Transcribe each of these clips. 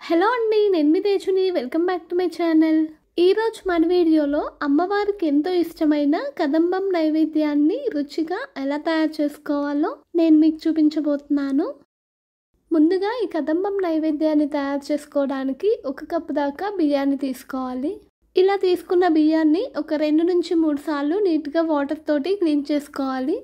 Hello అండి, నేను మీ తేజుని. Welcome back to my channel. ఈరోజు మన వీడియోలో అమ్మవారికి ఎంతో ఇష్టమైన కదంబం నైవేద్యాన్ని రుచిగా ఎలా తయారు చేసుకోవాలో నేను మీకు చూపించబోతున్నాను. ముందుగా ఈ కదంబం నైవేద్యాన్ని తయారు చేసుకోవడానికి 1 కప్పు దాకా బియ్యాన్ని తీసుకోవాలి. ఇలా తీసుకున్న బియ్యాన్ని ఒక 2 నుంచి 3 సార్లు నీట్గా వాటర్ తోటి క్లీన్ చేసుకోవాలి.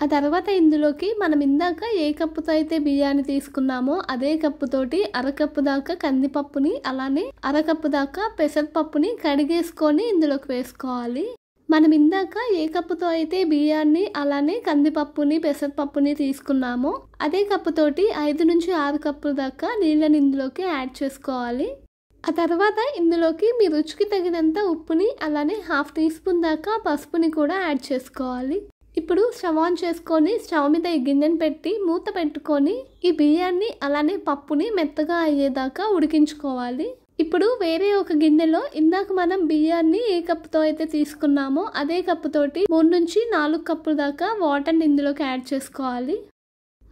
ఆ తర్వాత ఇందులోకి మనం ఇందాక ఏ కప్పుతో అయితే బియ్యాన్ని తీసుకున్నామో అదే కప్పుతోటి 1/2 కప్పు దాకా కందిపప్పుని, అలానే 1/2 కప్పు దాకా పెసరపప్పుని కడిగేసుకొని ఇందులోకి వేసుకోవాలి. మనం ఇందాక ఏ కప్పుతో అయితే బియ్యాన్ని, అలానే కందిపప్పుని, పెసరపప్పుని తీసుకున్నామో అదే కప్పుతోటి 5 నుంచి 6 కప్పుల దాకా నీళ్ళని ఇందులోకి యాడ్ చేసుకోవాలి. ఆ తర్వాత ఇందులోకి మీ రుచికి తగినంత ఉప్పుని, అలానే 1/2 టీ స్పూన్ దాకా పసుపుని కూడా యాడ్ చేసుకోవాలి. ఇప్పుడు స్టవ్ ఆన్ చేసుకొని స్టవ్ మీద ఈ గిన్నెని పెట్టి మూత పెట్టుకొని ఈ బియ్యాన్ని అలానే పప్పుని మెత్తగా అయ్యేదాకా ఉడికించుకోవాలి. ఇప్పుడు వేరే ఒక గిన్నెలో ఇందాక మనం బియ్యాన్ని ఏ కప్పుతో అయితే తీసుకున్నామో అదే కప్పుతోటి 3 నుంచి 4 కప్పుల దాకా వాటర్ని ఇందులోకి యాడ్ చేసుకోవాలి.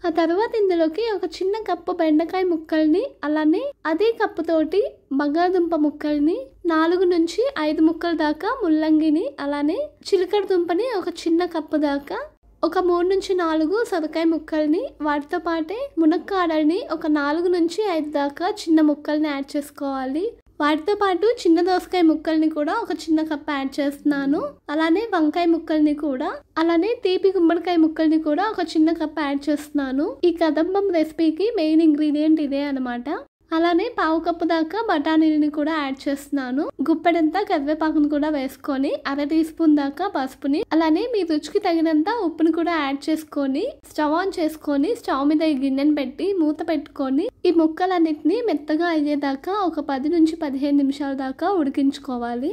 ఆ తర్వాత ఇందులోకి ఒక చిన్న కప్పు బెండకాయ ముక్కల్ని, అలానే అదే కప్పుతోటి బంగాళదుంప ముక్కల్ని, 4 నుంచి 5 ముక్కల దాకా ముల్లంగిని, అలానే చిలకడ దుంపని ఒక చిన్న కప్పు దాకా, ఒక 3 నుంచి 4 సొరకాయ ముక్కల్ని, వాటితో పాటే మునక్కాడల్ని ఒక 4 నుంచి 5 దాకా చిన్న ముక్కల్ని యాడ్ చేసుకోవాలి. వాటితో పాటు చిన్న దోసకాయ ముక్కల్ని కూడా ఒక చిన్న కప్ యాడ్ చేస్తున్నాను. అలానే వంకాయ ముక్కల్ని కూడా, అలానే తీపి గుమ్మడికాయ ముక్కల్ని కూడా ఒక చిన్న కప్ యాడ్ చేస్తున్నాను. ఈ కదంబం రెసిపీకి మెయిన్ ఇంగ్రీడియంట్ ఇదే అనమాట. అలానే 1/2 కప్పు దాకా బఠానీని కూడా యాడ్ చేస్తున్నాను. గుప్పెడంతా కరివేపాకును కూడా వేసుకొని 1/2 టీ స్పూన్ దాకా పసుపుని, అలానే మీ రుచికి తగినంత ఉప్పుని కూడా యాడ్ చేసుకొని స్టవ్ ఆన్ చేసుకొని స్టవ్ మీద ఈ గిన్నెని పెట్టి మూత పెట్టుకొని ఈ ముక్కలన్నిటిని మెత్తగా అయ్యేదాకా ఒక 10 నుంచి 15 నిమిషాల దాకా ఉడికించుకోవాలి.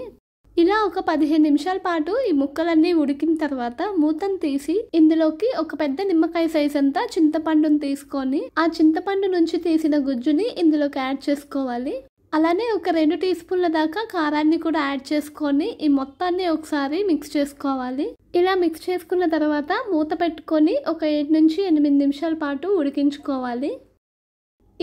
ఇలా ఒక 15 నిమిషాల పాటు ఈ ముక్కలన్నీ ఉడికిన తర్వాత మూతను తీసి ఇందులోకి ఒక పెద్ద నిమ్మకాయ సైజ్ అంతా చింతపండుని తీసుకొని ఆ చింతపండు నుంచి తీసిన గుజ్జుని ఇందులోకి యాడ్ చేసుకోవాలి. అలానే ఒక 2 టీ స్పూన్ల దాకా కారాన్ని కూడా యాడ్ చేసుకొని ఈ మొత్తాన్ని ఒకసారి మిక్స్ చేసుకోవాలి. ఇలా మిక్స్ చేసుకున్న తర్వాత మూత పెట్టుకొని ఒక 7 నుంచి 8 నిమిషాల పాటు ఉడికించుకోవాలి.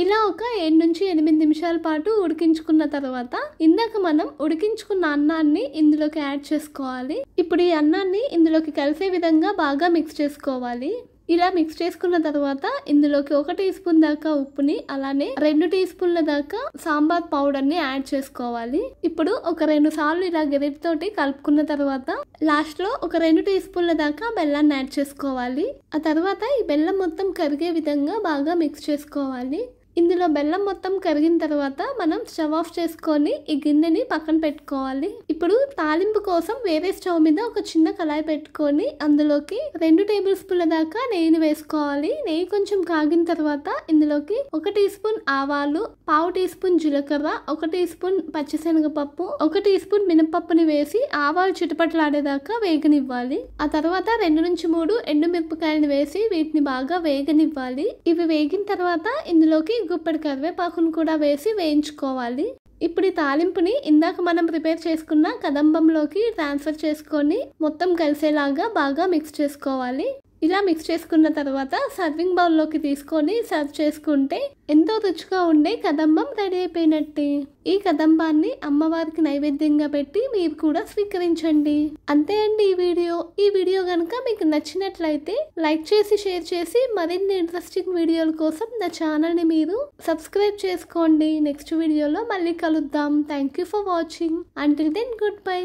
ఇలా ఒక 7 నుంచి 8 నిమిషాల పాటు ఉడికించుకున్న తర్వాత ఇందాక మనం ఉడికించుకున్న అన్నాన్ని ఇందులోకి యాడ్ చేసుకోవాలి. ఇప్పుడు ఈ అన్నాన్ని ఇందులోకి కలిసే విధంగా బాగా మిక్స్ చేసుకోవాలి. ఇలా మిక్స్ చేసుకున్న తర్వాత ఇందులోకి 1 టీ స్పూన్ దాకా ఉప్పుని, అలానే 2 టీ స్పూన్ల దాకా సాంబార్ పౌడర్ ని యాడ్ చేసుకోవాలి. ఇప్పుడు ఒక 2 సార్లు ఇలా గరిటెతోటి కలుపుకున్న తర్వాత లాస్ట్ లో ఒక 2 టీ స్పూన్ల దాకా బెల్లాన్ని యాడ్ చేసుకోవాలి. ఆ తర్వాత ఈ బెల్లం మొత్తం కరిగే విధంగా బాగా మిక్స్ చేసుకోవాలి. ఇందులో బెల్లం మొత్తం కరిగిన తర్వాత మనం స్టవ్ ఆఫ్ చేసుకొని ఈ గిన్నెని పక్కన పెట్టుకోవాలి. ఇప్పుడు తాలింపు కోసం వేరే స్టవ్ మీద ఒక చిన్న కళాయి పెట్టుకొని అందులోకి 2 టేబుల్ స్పూన్ల దాకా నెయ్యిని వేసుకోవాలి. నెయ్యి కొంచెం కాగిన తర్వాత ఇందులోకి 1 టీ స్పూన్ ఆవాలు, 1/2 టీ స్పూన్ జీలకర్ర, 1 టీ స్పూన్ పచ్చిశనగపప్పు, 1 టీ స్పూన్ మినపప్పుని వేసి ఆవాలు చిటపటలాడేదాకా వేగనివ్వాలి. ఆ తర్వాత 2 నుంచి 3 ఎండుమిరపకాయలను వేసి వీటిని బాగా వేగనివ్వాలి. ఇవి వేగిన తర్వాత ఇందులోకి గుప్పెడు కరివేపాకును కూడా వేసి వేయించుకోవాలి. ఇప్పుడు ఈ తాలింపుని ఇందాక మనం ప్రిపేర్ చేసుకున్న కదంబంలోకి ట్రాన్స్ఫర్ చేసుకొని మొత్తం కలిసేలాగా బాగా మిక్స్ చేసుకోవాలి. ఇలా మిక్స్ చేసుకున్న తర్వాత సర్వింగ్ బౌల్లోకి తీసుకొని సర్వ్ చేసుకుంటే ఎంతో రుచిగా ఉండే కదంబం రెడీ అయిపోయినట్టే. ఈ కదంబాన్ని అమ్మవారికి నైవేద్యంగా పెట్టి మీరు కూడా స్వీకరించండి. అంతే అండి ఈ వీడియో కనుక మీకు నచ్చినట్లయితే లైక్ చేసి, షేర్ చేసి మరిన్ని ఇంట్రెస్టింగ్ వీడియోల కోసం నా ఛానల్ని మీరు సబ్స్క్రైబ్ చేసుకోండి. నెక్స్ట్ వీడియోలో మళ్ళీ కలుద్దాం. Thank you for watching. Until then good by.